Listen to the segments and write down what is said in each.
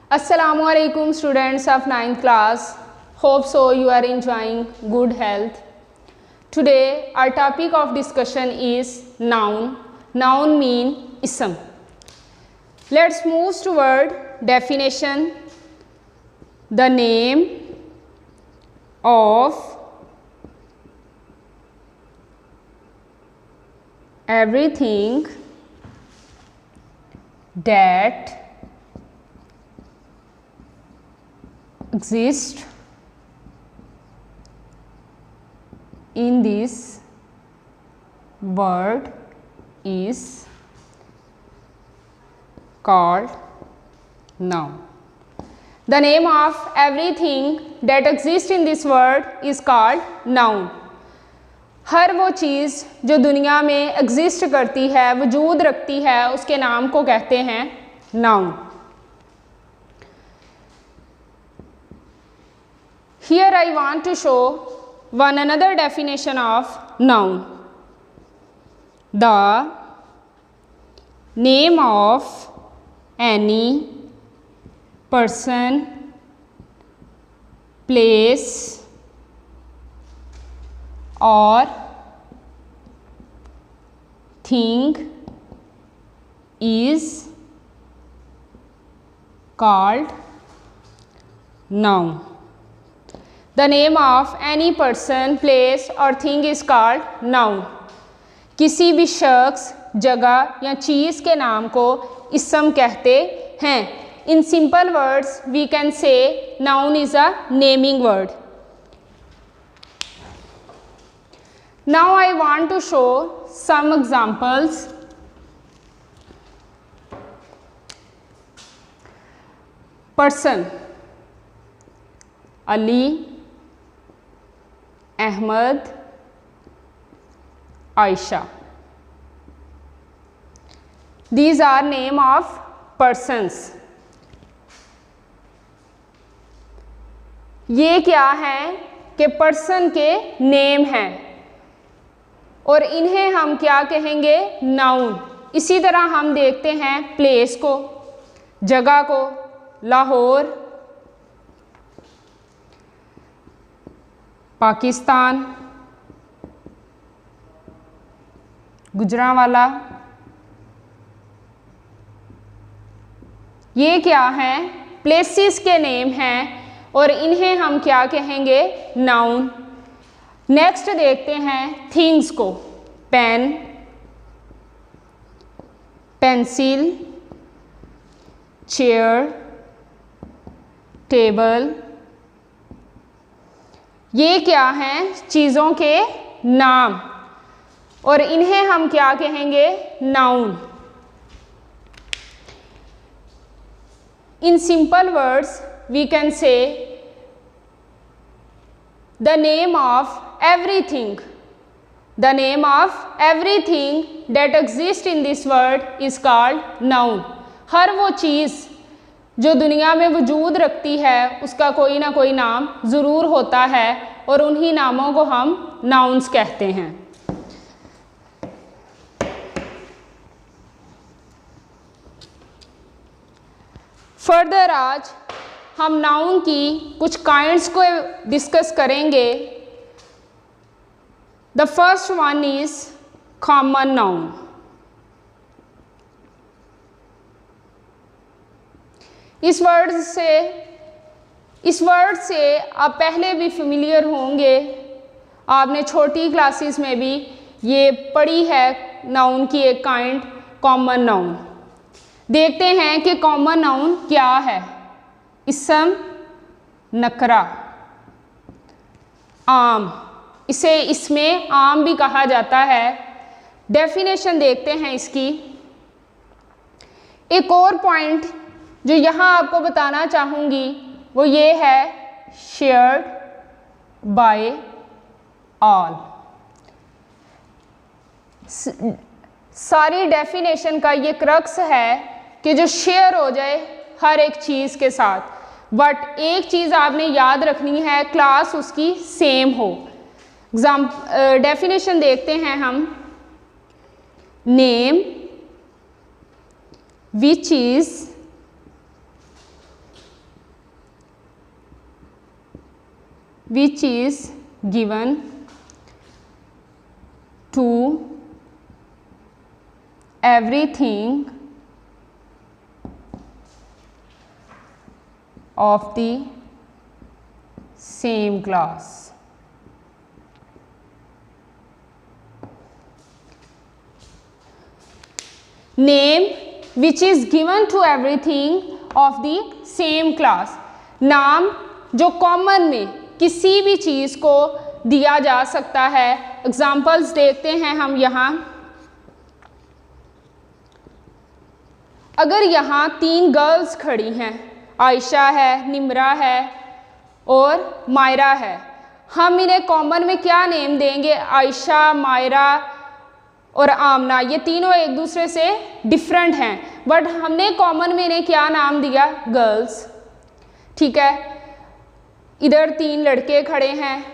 Assalamualaikum students of 9th class. Hope so you are enjoying good health. Today our topic of discussion is noun. Noun mean ism. Let's move toward definition. The name of everything that exists in this world is called noun. The name of everything that exists in this world is called noun. हर वो चीज़ जो दुनिया में exist करती है, वजूद रखती है, उसके नाम को कहते हैं noun. Here I want to show one another definition of noun. The name of any person, place or thing is called noun. The name of any person, place और thing is called noun. किसी भी शख्स, जगह या चीज़ के नाम को इसम कहते हैं. In simple words, we can say noun is a naming word. Now I want to show some examples. Person: Ali, Ahmed, Aisha. These are name of persons. ये क्या है कि पर्सन के नेम हैं और इन्हें हम क्या कहेंगे? नाउन. इसी तरह हम देखते हैं प्लेस को, जगह को. लाहौर, पाकिस्तान, गुजरांवाला. ये क्या हैं? प्लेसेस के नेम हैं और इन्हें हम क्या कहेंगे? नाउन. नेक्स्ट देखते हैं थिंग्स को. Pen, pencil, chair, table. ये क्या हैं? चीज़ों के नाम और इन्हें हम क्या कहेंगे? Noun. In simple words, we can say the name of everything. The name of everything that exists in this world is called noun. हर वो चीज़ जो दुनिया में वजूद रखती है उसका कोई ना कोई नाम ज़रूर होता है और उन्हीं नामों को हम नाउन्स कहते हैं. फर्दर आज हम नाउन की कुछ काइंड्स को डिस्कस करेंगे. The first one is common noun. इस वर्ड से आप पहले भी फेमिलियर होंगे. आपने छोटी क्लासेस में भी ये पढ़ी है नाउन की एक काइंड, कॉमन नाउन. देखते हैं कि कॉमन नाउन क्या है. इसम, नकरा, आम. इसे इसमें आम भी कहा जाता है. डेफिनेशन देखते हैं इसकी. एक और पॉइंट जो यहाँ आपको बताना चाहूँगी वो ये है शेयर्ड बाय ऑल. सारी डेफिनेशन का ये क्रक्स है कि जो शेयर हो जाए हर एक चीज़ के साथ, बट एक चीज़ आपने याद रखनी है, क्लास उसकी सेम हो. डेफिनेशन देखते हैं हम. Name which is which is given to everything of the same class. Name which is given to everything of the same class. नाम जो कॉमन में किसी भी चीज़ को दिया जा सकता है। एग्जाम्पल्स देखते हैं हम यहाँ। अगर यहाँ 3 गर्ल्स खड़ी हैं, आयशा है, निम्रा है और मायरा है, हम इन्हें कॉमन में क्या नेम देंगे? आयशा, मायरा और आमना। ये तीनों एक दूसरे से डिफरेंट हैं, बट हमने कॉमन में इन्हें क्या नाम दिया? गर्ल्स। ठीक है, इधर 3 लड़के खड़े हैं,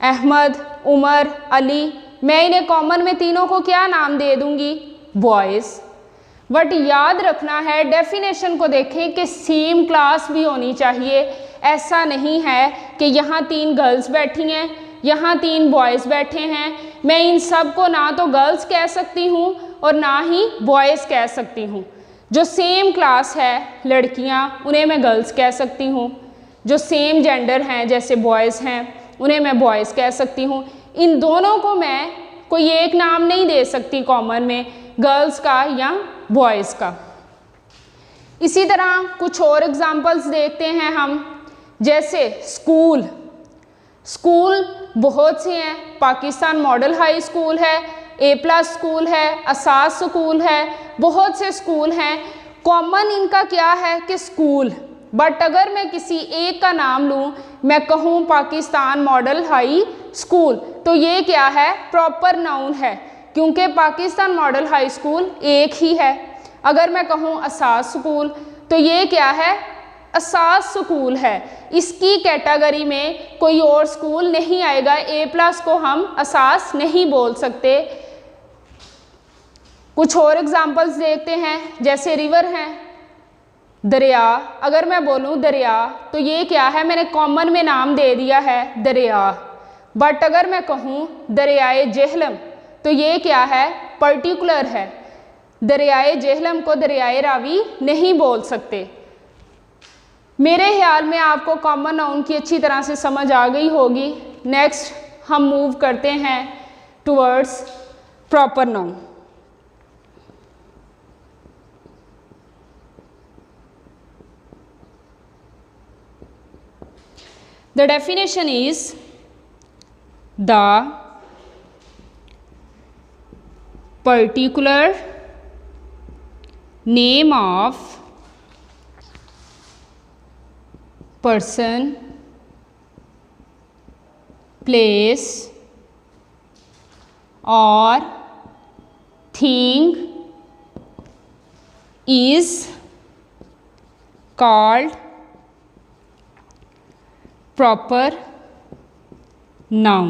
अहमद, उमर, अली। मैं इन्हें कॉमन में तीनों को क्या नाम दे दूंगी? बॉयज़। बट याद रखना है, डेफिनेशन को देखें कि सेम क्लास भी होनी चाहिए। ऐसा नहीं है कि यहाँ 3 गर्ल्स बैठी हैं, यहाँ 3 बॉयज़ बैठे हैं, मैं इन सब को ना तो गर्ल्स कह सकती हूँ और ना ही बॉयज़ कह सकती हूँ। जो सेम क्लास है लड़कियाँ, उन्हें मैं गर्ल्स कह सकती हूँ। जो सेम जेंडर हैं जैसे बॉयज़ हैं, उन्हें मैं बॉयज़ कह सकती हूँ। इन दोनों को मैं कोई एक नाम नहीं दे सकती कॉमन में, गर्ल्स का या बॉयज़ का। इसी तरह कुछ और एग्जांपल्स देखते हैं हम, जैसे स्कूल। स्कूल बहुत से हैं, पाकिस्तान मॉडल हाई स्कूल है, A+ स्कूल है, असास स्कूल है, बहुत से स्कूल हैं। कॉमन इनका क्या है कि स्कूल। बट अगर मैं किसी एक का नाम लूँ, मैं कहूँ पाकिस्तान मॉडल हाई स्कूल, तो ये क्या है? प्रॉपर नाउन है, क्योंकि पाकिस्तान मॉडल हाई स्कूल एक ही है। अगर मैं कहूँ असास स्कूल, तो ये क्या है? असास स्कूल है। इसकी कैटेगरी में कोई और स्कूल नहीं आएगा। A+ को हम असास नहीं बोल सकते। कुछ और एग्जांपल्स देखते हैं, जैसे रिवर हैं, दरिया। अगर मैं बोलूँ दरिया, तो ये क्या है? मैंने कॉमन में नाम दे दिया है दरिया। बट अगर मैं कहूँ दरियाए जेहलम, तो ये क्या है? पर्टिकुलर है। दरियाए जेहलम को दरियाए रावी नहीं बोल सकते। मेरे ख्याल में आपको कॉमन नाउन की अच्छी तरह से समझ आ गई होगी। नेक्स्ट हम मूव करते हैं towards proper noun. The definition is the particular name of person, place or thing is called proper noun.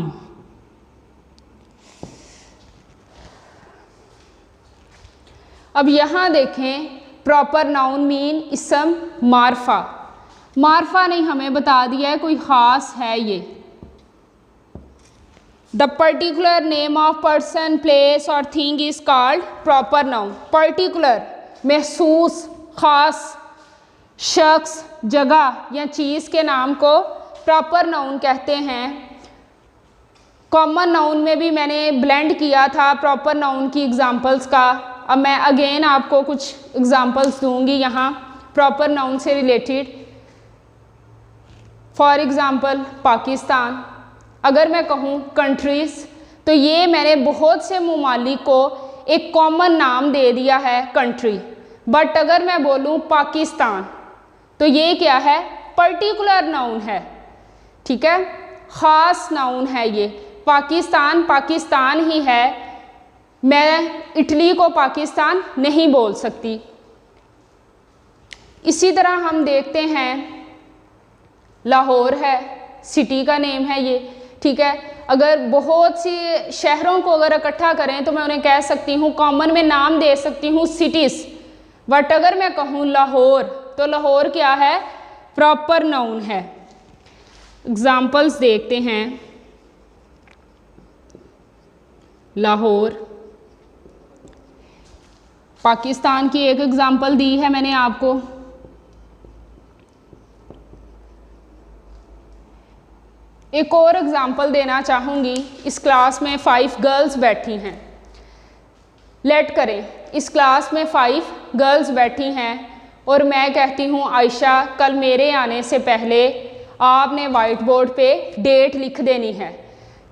अब यहाँ देखें, प्रॉपर नाउन मीन इसम मार्फा। मार्फा ने हमें बता दिया है कोई ख़ास है ये। The particular name of person, place और thing is called proper noun. Particular महसूस, ख़ास, शख्स, जगह या चीज़ के नाम को प्रॉपर नाउन कहते हैं। कॉमन नाउन में भी मैंने ब्लेंड किया था प्रॉपर नाउन की एग्जांपल्स का। अब मैं अगेन आपको कुछ एग्जांपल्स दूंगी यहाँ प्रॉपर नाउन से रिलेटेड। For example Pakistan. अगर मैं कहूँ कंट्रीज़, तो ये मैंने बहुत से ममालिक को एक कॉमन नाम दे दिया है कंट्री। बट अगर मैं बोलूँ पाकिस्तान, तो ये क्या है? पर्टिकुलर नाउन है। ठीक है, ख़ास नाउन है ये। पाकिस्तान पाकिस्तान ही है, मैं इटली को पाकिस्तान नहीं बोल सकती। इसी तरह हम देखते हैं लाहौर है, सिटी का नेम है ये। ठीक है, अगर बहुत सी शहरों को अगर इकट्ठा करें तो मैं उन्हें कह सकती हूँ, कॉमन में नाम दे सकती हूँ सिटीज़। बट अगर मैं कहूँ लाहौर, तो लाहौर क्या है? प्रॉपर नाउन है। एग्जाम्पल्स देखते हैं। लाहौर, पाकिस्तान की एक एग्जाम्पल दी है मैंने आपको। एक और एग्जाम्पल देना चाहूँगी। इस क्लास में 5 गर्ल्स बैठी हैं। लेट करें, इस क्लास में 5 गर्ल्स बैठी हैं और मैं कहती हूँ आयशा, कल मेरे आने से पहले आपने वाइट बोर्ड पे डेट लिख देनी है।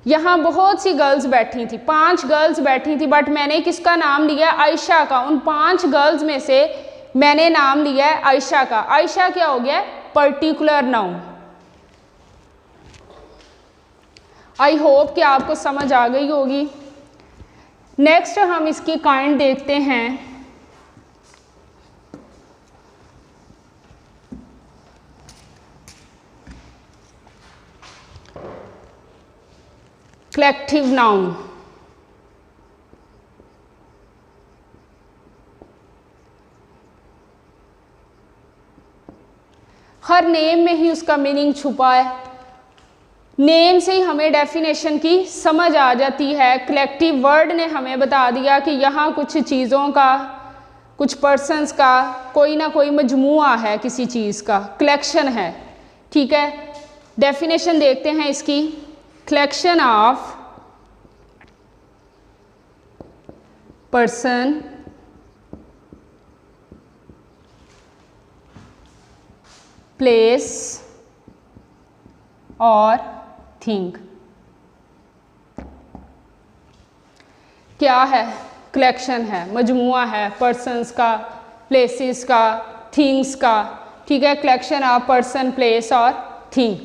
यहाँ बहुत सी गर्ल्स बैठी थी, 5 गर्ल्स बैठी थी, बट मैंने किसका नाम लिया? आयशा का। उन 5 गर्ल्स में से मैंने नाम लिया है आयशा का। आयशा क्या हो गया? Particular noun. आई होप कि आपको समझ आ गई होगी। नेक्स्ट हम इसकी काइंड देखते हैं। Collective noun. हर नेम में ही उसका मीनिंग छुपा है। नेम से ही हमें डेफिनेशन की समझ आ जाती है। कलेक्टिव वर्ड ने हमें बता दिया कि यहाँ कुछ चीज़ों का, कुछ पर्सन्स का कोई ना कोई मजमुआ है, किसी चीज़ का कलेक्शन है। ठीक है, डेफिनेशन देखते हैं इसकी। कलेक्शन ऑफ पर्सन प्लेस और थिंग। क्या है? कलेक्शन है, मजमुआ है पर्सन्स का, प्लेसेस का, थिंग्स का। ठीक है, कलेक्शन ऑफ पर्सन, प्लेस और थिंग।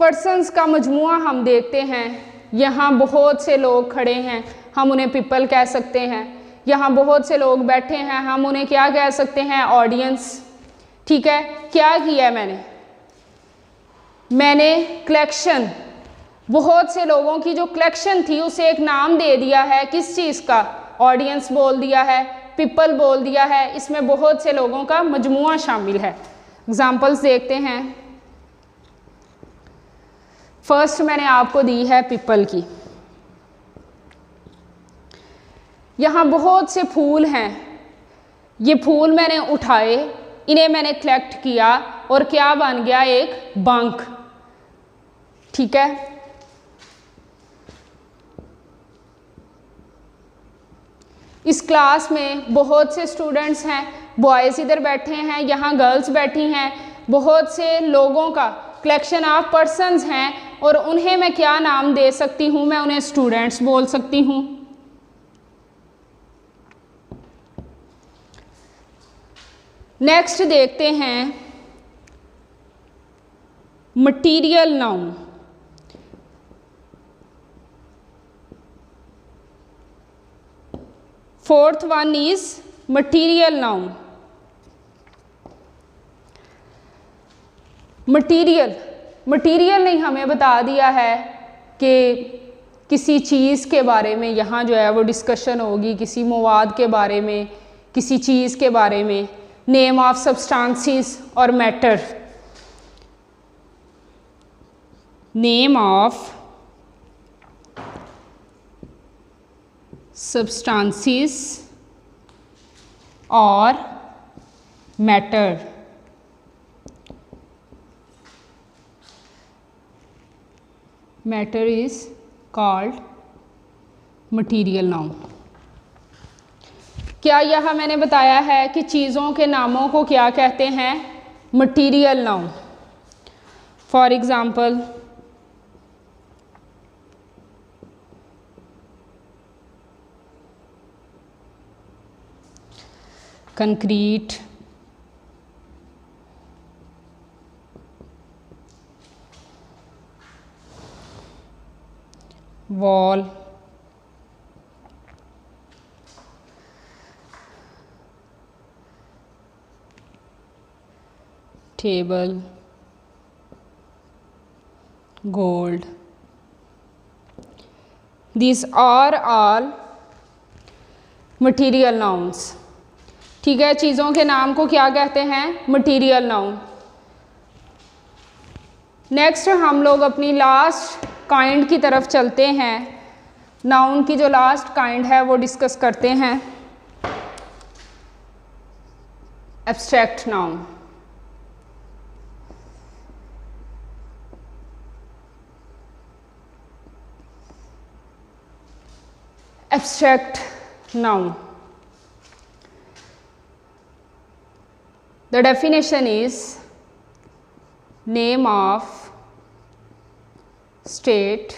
पर्सन्स का मजमुआ हम देखते हैं। यहाँ बहुत से लोग खड़े हैं, हम उन्हें पीपल कह सकते हैं। यहाँ बहुत से लोग बैठे हैं, हम उन्हें क्या कह सकते हैं? ऑडियंस। ठीक है, क्या किया मैंने कलेक्शन, बहुत से लोगों की जो कलेक्शन थी उसे एक नाम दे दिया है। किस चीज़ का? ऑडियंस बोल दिया है, पीपल बोल दिया है। इसमें बहुत से लोगों का मजमुआ शामिल है। एग्जाम्पल्स देखते हैं। फर्स्ट मैंने आपको दी है पीपल की। यहाँ बहुत से फूल हैं, ये फूल मैंने उठाए, इन्हें मैंने कलेक्ट किया और क्या बन गया? एक बंक। ठीक है, इस क्लास में बहुत से स्टूडेंट्स हैं, बॉयज़ इधर बैठे हैं, यहाँ गर्ल्स बैठी हैं। बहुत से लोगों का कलेक्शन ऑफ पर्सन्स हैं और उन्हें मैं क्या नाम दे सकती हूँ? मैं उन्हें स्टूडेंट्स बोल सकती हूँ। नेक्स्ट देखते हैं material noun. Fourth one is material noun. Material ने हमें बता दिया है कि किसी चीज़ के बारे में यहाँ जो है वो डिस्कशन होगी, किसी मवाद के बारे में, किसी चीज़ के बारे में। नेम ऑफ सब्सटेंसेस और मैटर। नेम ऑफ सब्सटेंसेस और matter. Matter is called material noun. क्या यह मैंने बताया है कि चीज़ों के नामों को क्या कहते हैं? Material noun. For example, concrete, wall, table, gold. These are all material nouns. ठीक है, चीज़ों के नाम को क्या कहते हैं? Material noun. नेक्स्ट हम लोग अपनी लास्ट काइंड की तरफ चलते हैं। नाउन की जो लास्ट काइंड है वो डिस्कस करते हैं, abstract noun. Abstract noun. The definition is name of state,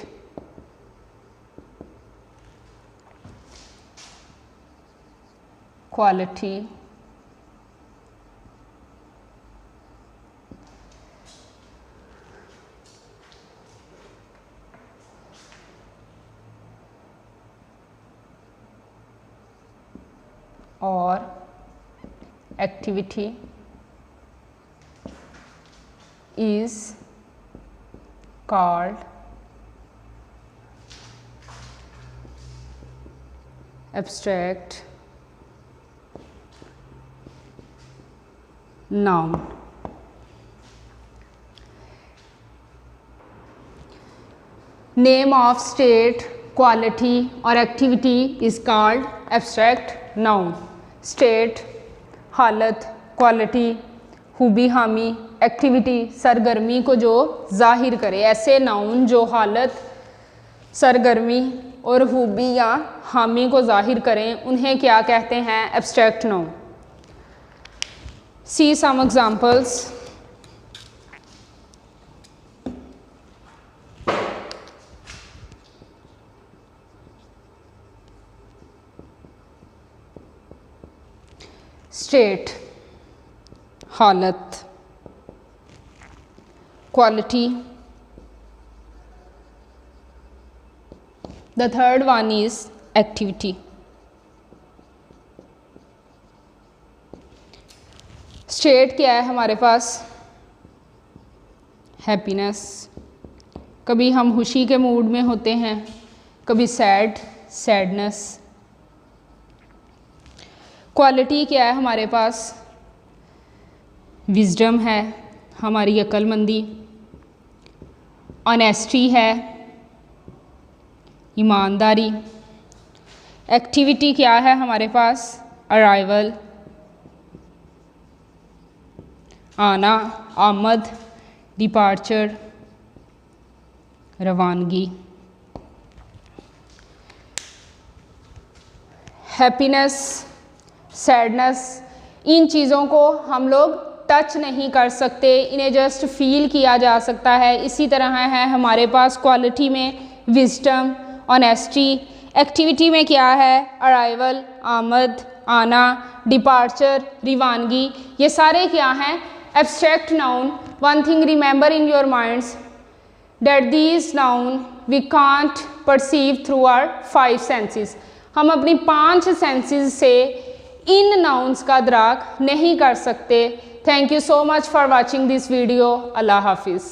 quality, or activity is called abstract noun. Name of state, quality or activity is called abstract noun. State हालत, quality खूबी हामी, activity सरगर्मी को जो जाहिर करे। ऐसे नाउन जो हालत, सरगर्मी और खूबी या हामी को जाहिर करें उन्हें क्या कहते हैं? Abstract noun. See some examples. State हालत, quality, the third one is activity. State क्या है हमारे पास? हैप्पीनेस, कभी हम खुशी के मूड में होते हैं, कभी सैडनेस। क्वालिटी क्या है हमारे पास? विजडम है, हमारी अक्लमंदी। ऑनेस्टी है, ईमानदारी। एक्टिविटी क्या है हमारे पास? अराइवल, आना, आमद। डिपार्चर, रवानगी। हैप्पीनेस, सैडनेस, इन चीज़ों को हम लोग टच नहीं कर सकते, इन्हें जस्ट फील किया जा सकता है। इसी तरह है हमारे पास क्वालिटी में विजडम, ऑनेस्टी। एक्टिविटी में क्या है? अराइवल, आमद, आना, डिपार्चर, रवानगी। ये सारे क्या हैं? Abstract noun. One thing remember in your minds that these noun we can't perceive through our 5 senses. हम अपनी 5 सेंसेस से इन नाउन्स का अदराक नहीं कर सकते। Thank you so much for watching this video. Allah हाफिज़।